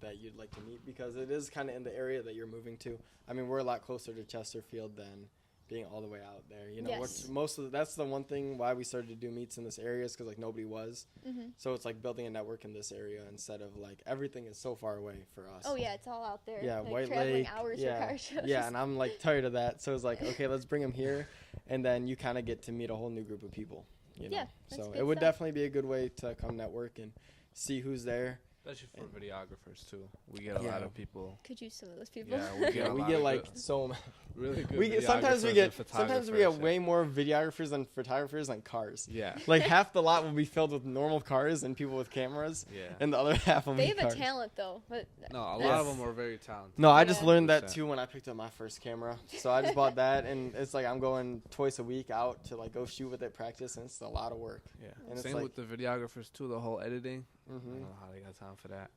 that you'd like to meet, because it is kind of in the area that you're moving to. I mean, we're a lot closer to Chesterfield than being all the way out there. You know, Yes. that's the one thing why we started to do meets in this area, is because like nobody was. Mm-hmm. So it's like building a network in this area instead of like everything is so far away for us. Oh, yeah, it's all out there. Yeah, like, White traveling Lake. hours Yeah, for car shows. yeah, and I'm like tired of that. So it's like, okay, let's bring them here, and then you kind of get to meet a whole new group of people. You know? Yeah, that's so good it would stuff. definitely be a good way to come network and see who's there. Especially for videographers too. We get a lot of people. Could use some of those people. Yeah, we get, Yeah, a we lot get of like good, so many. really good. We get sometimes we videographers get and sometimes we photographers, get way more videographers than photographers on cars. Yeah. Like half the lot will be filled with normal cars and people with cameras, Yeah. and the other half will They be have cars. a talent, though. But No, a Yes. lot of them are very talented. No, I just Yeah. learned that 100%. too when I picked up my first camera. So I just bought that, and it's like I'm going twice a week out to like go shoot with it, practice, and it's a lot of work. Yeah. And it's Same like- with the videographers too. The whole editing. I Mm-hmm. don't know how they got time for that.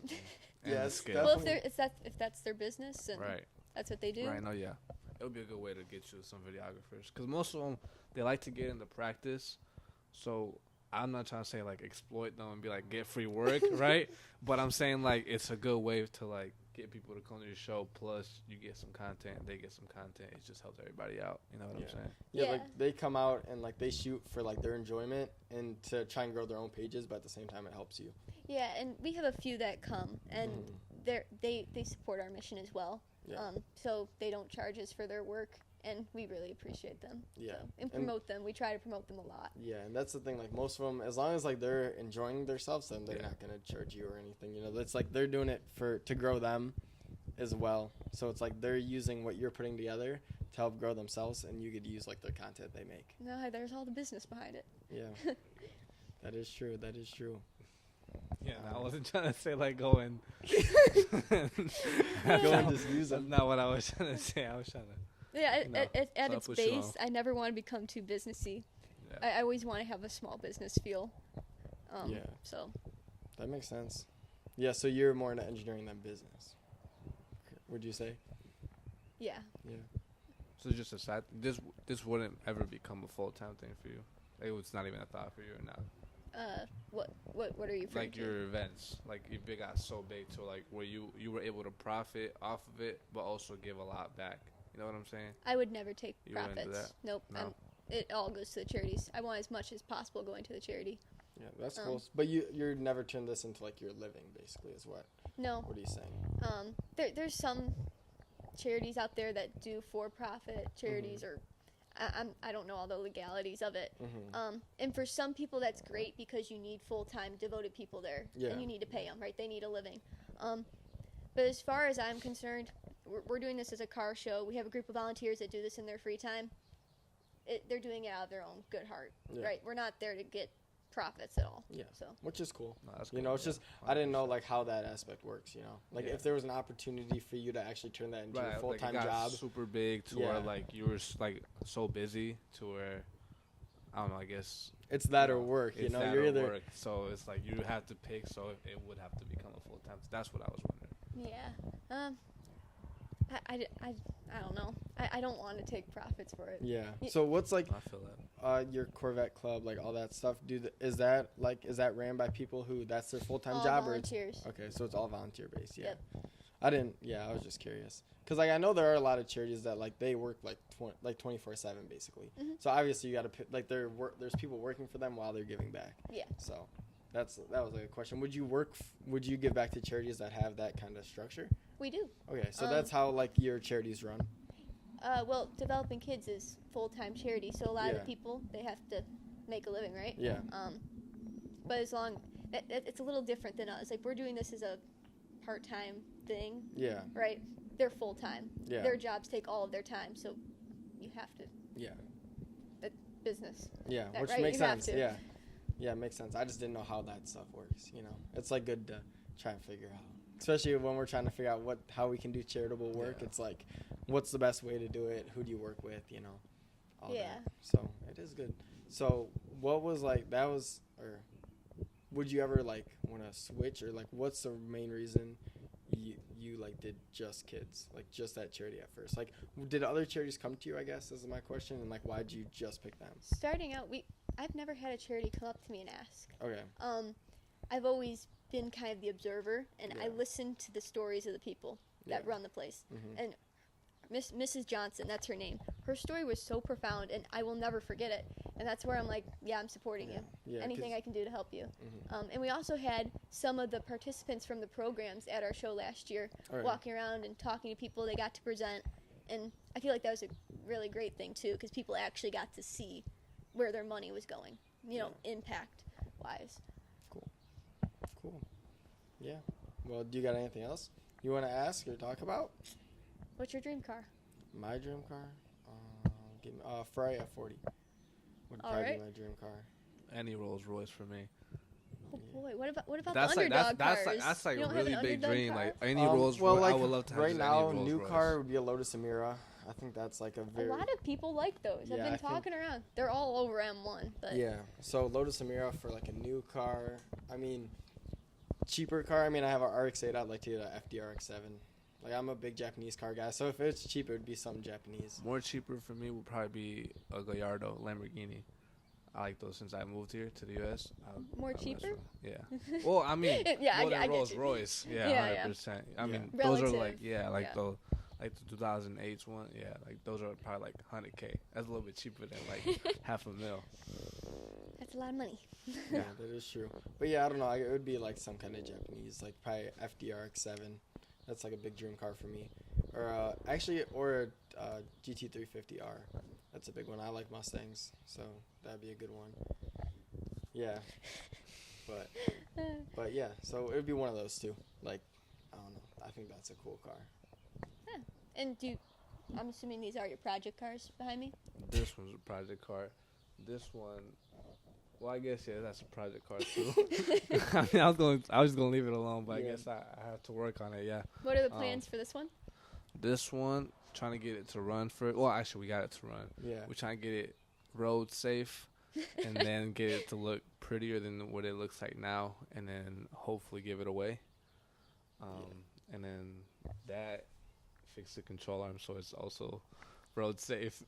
And Yeah, the it's skill. well, if that's their business and Right. that's what they do. Right. No. Yeah. It would be a good way to get you some videographers, because most of them, they like to get into practice. So I'm not trying to say like exploit them and be like get free work, right? But I'm saying like it's a good way to like get people to come to your show. Plus you get some content, they get some content. It just helps everybody out. You know what I'm saying? Yeah, Yeah. like they come out and like they shoot for like their enjoyment and to try and grow their own pages, but at the same time it helps you. Yeah, and we have a few that come, and they support our mission as well. Yeah. So they don't charge us for their work, and we really appreciate them. Yeah. So, and promote them. We try to promote them a lot. Yeah, and that's the thing. Like most of them, as long as like they're enjoying themselves, then they're Yeah. not gonna charge you or anything. You know, it's like they're doing it to grow them as well. So it's like they're using what you're putting together to help grow themselves, and you could use like their content they make. No, there's all the business behind it. Yeah, that is true. That is true. Yeah. I wasn't trying to say like go and Go and just use That's them. not what I was trying to say. I was trying to. Yeah, No, at its selfish base, love. I never want to become too businessy. Yeah. I always want to have a small business feel. Yeah. So That makes sense. Yeah, so you're more into engineering than business. Would you say? yeah. Yeah. So it's just a side. This wouldn't ever become a full-time thing for you. Like, it's not even a thought for you or not. What are you referring Like to? your events, like if it got so big to like where you were able to profit off of it, but also give a lot back. You know what I'm saying? I would never take You wouldn't do profits. that? Nope. No. It all goes to the charities. I want as much as possible going to the charity. Yeah, that's cool. But you're never turned this into like your living, basically, is what? No. What are you saying? There's some charities out there that do for-profit charities, or I don't know all the legalities of it. And for some people, that's great because you need full-time devoted people there, Yeah. and you need to pay them, right? They need a living. But as far as I'm concerned, we're doing this as a car show. We have a group of volunteers that do this in their free time. They're doing it out of their own good heart, Yeah. right? We're not there to get profits at all. Yeah. So Which is cool. No, that's You cool, know, it's yeah. just I didn't know like how that aspect works. You know, like Yeah. if there was an opportunity for you to actually turn that into a Right, full like time it got job. super big to Yeah. where like you were like so busy to where I don't know. I guess It's that you or know, work. You it's know, that you're or either work. So it's like you have to pick. So it would have to become a full time. That's what I was wondering. yeah, I don't know. I don't want to take profits for it. yeah. So what's like I feel that. your Corvette club, like all that stuff? Is that ran by people who that's their full time All job volunteers. or? Okay, so it's all volunteer based. Yeah. Yep. I didn't. Yeah, I was just curious because like I know there are a lot of charities that like they work like 24/7 basically. Mhm. So obviously you got to like there's people working for them while they're giving back. Yeah. So that was like a question. Would you give back to charities that have that kind of structure? We do. Okay, so that's how like your charities run. Well, Developing Kids is full-time charity, so a lot of Yeah. the people, they have to make a living, right? Yeah. But it's a little different than us. Like, we're doing this as a part-time thing, Yeah. right? They're full-time. Yeah. Their jobs take all of their time, so you have to. Yeah. Business. Yeah, That- which right, makes you have sense. to. Yeah. Yeah, it makes sense. I just didn't know how that stuff works, you know. It's like good to try and figure out especially when we're trying to figure out how we can do charitable work. Yeah. It's like, what's the best way to do it? Who do you work with? You know, all Yeah. that. So it is good. So what was like or would you ever like want to switch, or like what's the main reason you like did just kids, like just that charity at first? Like, did other charities come to you, I guess, is my question, and like why did you just pick them? Starting out, I've never had a charity come up to me and ask. Okay. I've always been kind of the observer, and I Yeah. listen to the stories of the people that Yeah. run the place. Mhm. And Mrs. Johnson, that's her name. Her story was so profound, and I will never forget it. And that's where I'm like, yeah, I'm supporting you. Yeah, Anything I can do to help you. Mhm. And we also had some of the participants from the programs at our show last year Alright. walking around and talking to people. They got to present, and I feel like that was a really great thing too, because people actually got to see where their money was going, impact wise. Cool. Yeah. Well, do you got anything else you want to ask or talk about? What's your dream car? My dream car? Give me Ferrari F40 would probably Alright. be my dream car. Any Rolls Royce for me. Oh boy, what about That's the like underdog that's cars? that's like You a don't have really an big underdog dream. car? Like any Rolls well, Royce, like I would love to have right just now, any Rolls new Royce. car would be a Lotus Emira. I think that's like a A very lot of people like those. Yeah, I've I been think- talking around. They're all over M1, but yeah. So Lotus Emira for like a new car. I mean, cheaper car. I mean, I have a RX-8. I'd like to get a FD-RX-7. Like, I'm a big Japanese car guy, so if it's cheap, it would be something Japanese. More cheaper for me would probably be a Gallardo Lamborghini. I like those since I moved here to the U.S. More I mess cheaper? with- Yeah. Well, I mean, Yeah, more I than get Rolls you. Royce. Yeah, Yeah, 100%. I Yeah. mean, those are Relative. like, like Yeah. the like the 2008 one. Yeah, like those are probably like 100K. That's a little bit cheaper than like half a mil. that's a lot of money. Yeah, that is true. But yeah, I don't know. It would be like some kind of Japanese, like probably FD-RX-7. That's like a big dream car for me. Or GT350R. That's a big one. I like Mustangs, so that'd be a good one. Yeah. But yeah, so it would be one of those two. Like, I don't know. I think that's a cool car. And I'm assuming these are your project cars behind me? This one's a project car. This one, well, I guess that's a project car too. I mean, I was gonna leave it alone, but I Yeah. guess I have to work on it. Yeah. What are the plans for this one? This one, trying to get it to run for. Well, actually, we got it to run. Yeah. We're trying to get it road safe, and then get it to look prettier than what it looks like now, and then hopefully give it away. And then that fix the control arm so it's also road safe,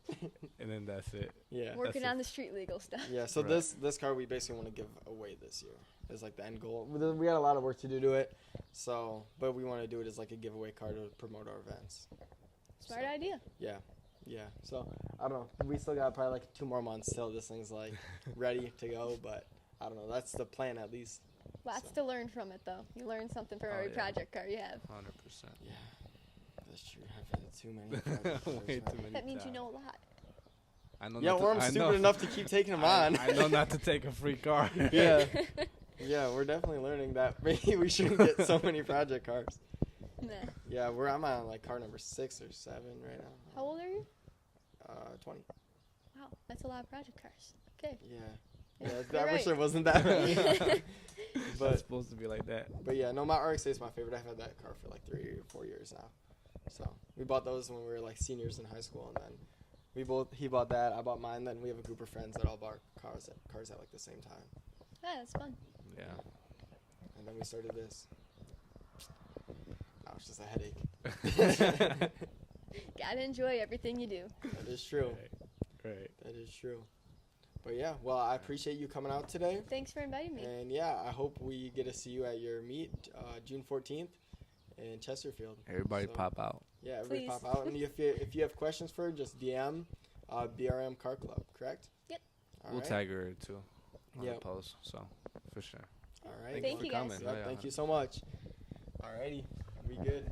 and then that's it. Yeah. Working that's on the street legal stuff. Yeah, so Right. this car we basically want to give away this year is like the end goal. We got a lot of work to do to it, but we want to do it as like a giveaway car to promote our events. Smart So, idea. Yeah. So I don't know. We still got probably like 2 more months till this thing's like ready to go, but I don't know. That's the plan at least. Lots So. to learn from it, though. You learn something from every yeah. project car you have. 100%. Yeah, that's true. I've had too many. project cars, Way man. too many That means you times. know a lot. I know Yeah, not to- or I'm I stupid know- enough to keep taking them on. I know not to take a free car. Yeah. Yeah, we're definitely learning that. Maybe we shouldn't get so many project cars. Nah. Yeah, I'm on like car number 6 or 7 right now. How old are you? 20. Wow, that's a lot of project cars. Okay. Yeah. Yeah, You're I wish right. it wasn't that many. It's but supposed to be like that. yeah, no, my RX-8 is my favorite. I've had that car for like 3 or 4 years now. So we bought those when we were like seniors in high school, and then he bought that, I bought mine. Then we have a group of friends that all bought cars at like the same time. Yeah, that's fun. Yeah. And then we started this. Now it's just a headache. Gotta enjoy everything you do. That is true. Right. That is true. But yeah, well, I appreciate you coming out today. Thanks for inviting me. And yeah, I hope we get to see you at your meet June 14th in Chesterfield. Everybody So, pop out. Yeah, everybody Please. pop out. And if you have questions for her, just DM BRM Car Club, correct? Yep. All We'll right. tag her too on Yep. the post. So for sure. All right. Thank for you, guys. coming. Yep, Yeah. thank you so much. Alrighty, we good.